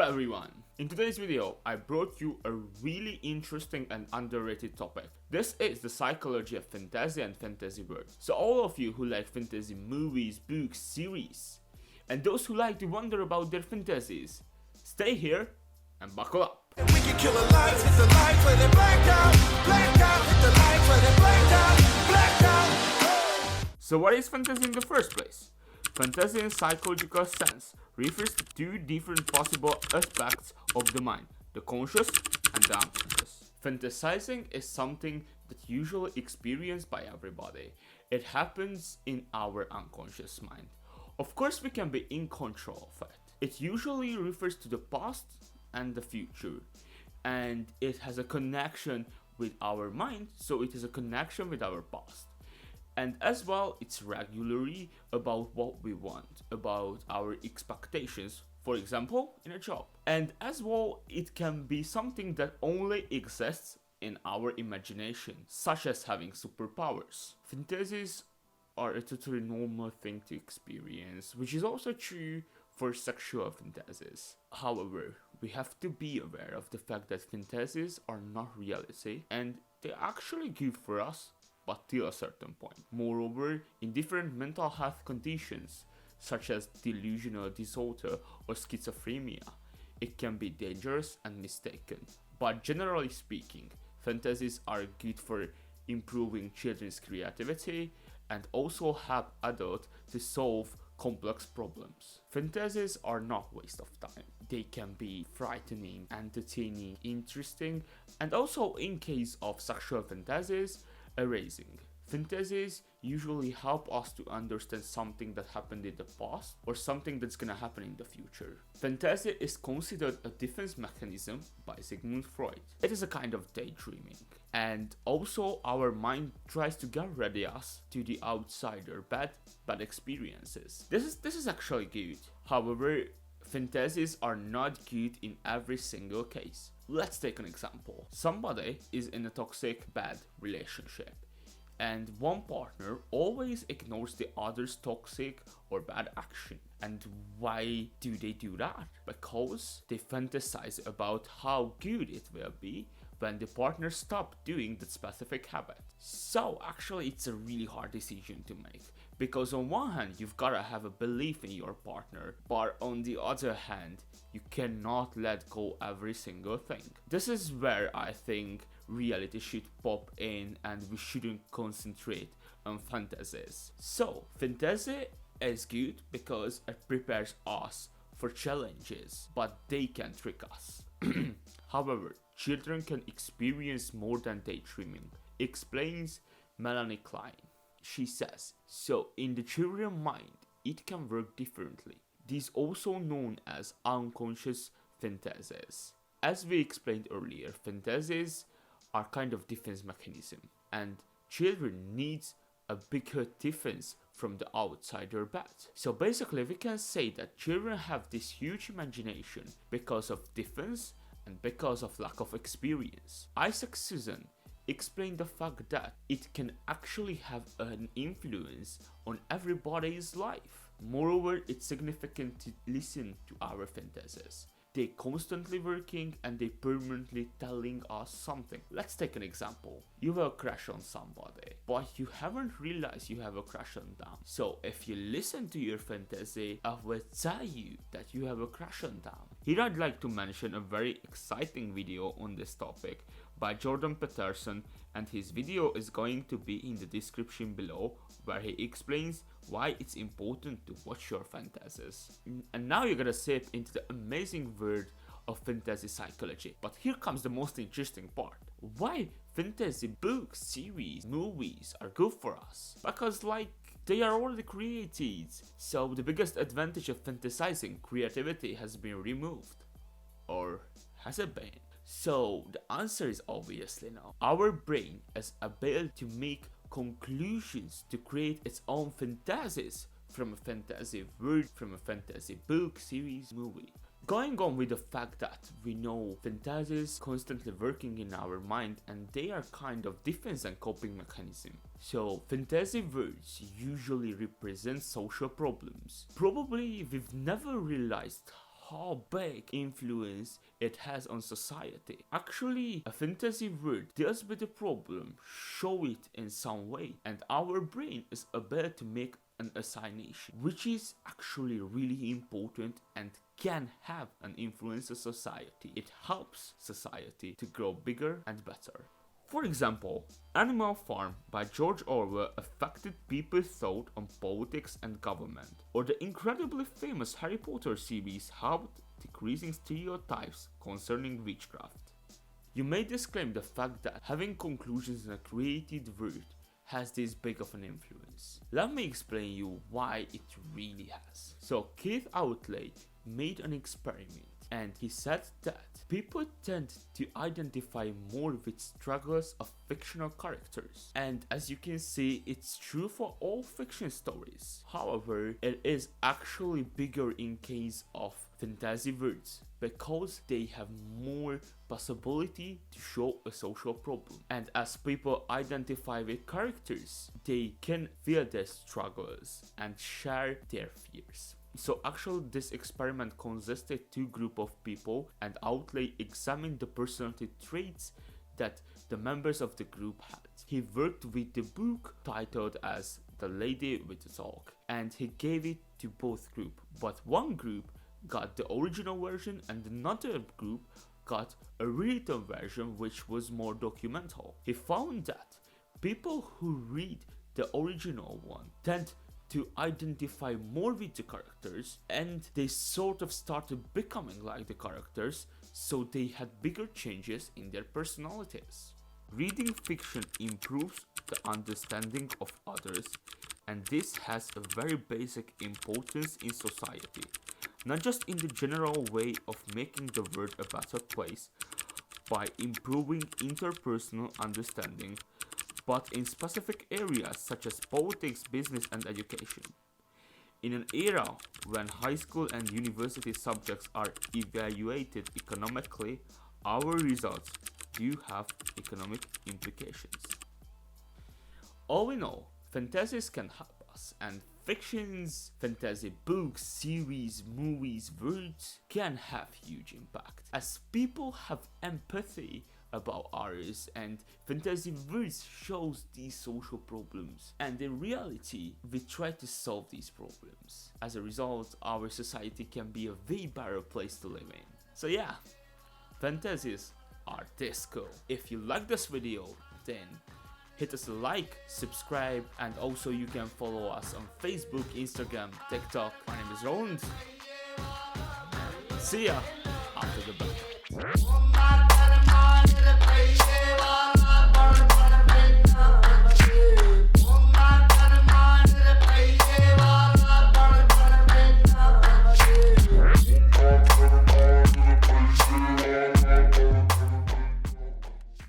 everyone! In today's video, I brought you a really interesting and underrated topic. This is the psychology of fantasy and fantasy world. So all of you who like fantasy movies, books, series, and those who like to wonder about their fantasies, stay here and buckle up. We can kill the lights, hit the lights, let it black out, hit the lights, let it black out. So what is fantasy in the first place? Fantasy in psychological sense refers to two different possible aspects of the mind, the conscious and the unconscious. Fantasizing is something that usually experienced by everybody. It happens in our unconscious mind. Of course, we can be in control of it. It usually refers to the past and the future, and it has a connection with our mind, so it is a connection with our past. And as well, it's regularly about what we want, about our expectations, for example, in a job. And as well, it can be something that only exists in our imagination, such as having superpowers. Fantasies are a totally normal thing to experience, which is also true for sexual fantasies. However, we have to be aware of the fact that fantasies are not reality, and they're actually good for us, but till a certain point. Moreover, in different mental health conditions, such as delusional disorder or schizophrenia, it can be dangerous and mistaken. But generally speaking, fantasies are good for improving children's creativity and also help adults to solve complex problems. Fantasies are not waste of time. They can be frightening, entertaining, interesting, and also in case of sexual fantasies, erasing. Fantasies usually help us to understand something that happened in the past or something that's gonna happen in the future. Fantasy is considered a defense mechanism by Sigmund Freud. It is a kind of daydreaming, and also our mind tries to get ready us to the outsider, bad experiences. This is actually good. However, fantasies are not good in every single case. Let's take an example. Somebody is in a toxic, bad relationship, and one partner always ignores the other's toxic or bad action. And why do they do that? Because they fantasize about how good it will be when the partner stops doing that specific habit. So actually, it's a really hard decision to make, because on one hand, you've gotta have a belief in your partner, but on the other hand, you cannot let go every single thing. This is where I think reality should pop in and we shouldn't concentrate on fantasies. So, fantasy is good because it prepares us for challenges, but they can trick us. However, children can experience more than daydreaming, explains Melanie Klein. She says, so in the children's mind, it can work differently. These also known as unconscious fantasies. As we explained earlier, fantasies are kind of defense mechanism, and children needs a bigger defense from the outsider bat. So basically, we can say that children have this huge imagination because of defense and because of lack of experience. Isaac Susan explain the fact that it can actually have an influence on everybody's life. Moreover, it's significant to listen to our fantasies. They constantly working and they permanently telling us something. Let's take an example. You have a crush on somebody, but you haven't realized you have a crush on them. So if you listen to your fantasy, I will tell you that you have a crush on them. Here I'd like to mention a very exciting video on this topic by Jordan Peterson, and his video is going to be in the description below, where he explains why it's important to watch your fantasies. And now you're gonna step into the amazing world of fantasy psychology. But here comes the most interesting part. Why fantasy books, series, movies are good for us? Because they are already created. So the biggest advantage of fantasizing, creativity, has been removed. Or has it been? So the answer is obviously no. Our brain is able to make conclusions, to create its own fantasies from a fantasy world, from a fantasy book, series, movie. Going on with the fact that we know fantasies constantly working in our mind, and they are kind of defense and coping mechanism. So fantasy worlds usually represent social problems. Probably we've never realized how big influence it has on society. Actually, a fantasy world deals with the problem, show it in some way, and our brain is able to make an assignation, which is actually really important and can have an influence on society. It helps society to grow bigger and better. For example, Animal Farm by George Orwell affected people's thought on politics and government, or the incredibly famous Harry Potter series helped decreasing stereotypes concerning witchcraft. You may disclaim the fact that having conclusions in a created world has this big of an influence. Let me explain you why it really has. So Keith Outley made an experiment, and he said that people tend to identify more with struggles of fictional characters. And as you can see, it's true for all fiction stories. However, it is actually bigger in case of fantasy worlds, because they have more possibility to show a social problem. And as people identify with characters, they can feel their struggles and share their fears. So actually this experiment consisted two groups of people, and Outley examined the personality traits that the members of the group had. He worked with the book titled as The Lady with the Dog, and he gave it to both groups, but one group got the original version and another group got a rewritten version which was more documental. He found that people who read the original one tend to identify more with the characters, and they sort of started becoming like the characters, so they had bigger changes in their personalities. Reading fiction improves the understanding of others, and this has a very basic importance in society, not just in the general way of making the world a better place by improving interpersonal understanding, but in specific areas such as politics, business, and education. In an era when high school and university subjects are evaluated economically, our results do have economic implications. All in all, fantasies can help us, and fictions, fantasy books, series, movies, words can have huge impact, as people have empathy about ours, and fantasy words shows these social problems, and in reality we try to solve these problems. As a result, our society can be a way better place to live in. So yeah, fantasies are this cool. If you like this video, then hit us a like, subscribe, and also you can follow us on Facebook, Instagram, TikTok. My name is Roland. See ya after the break.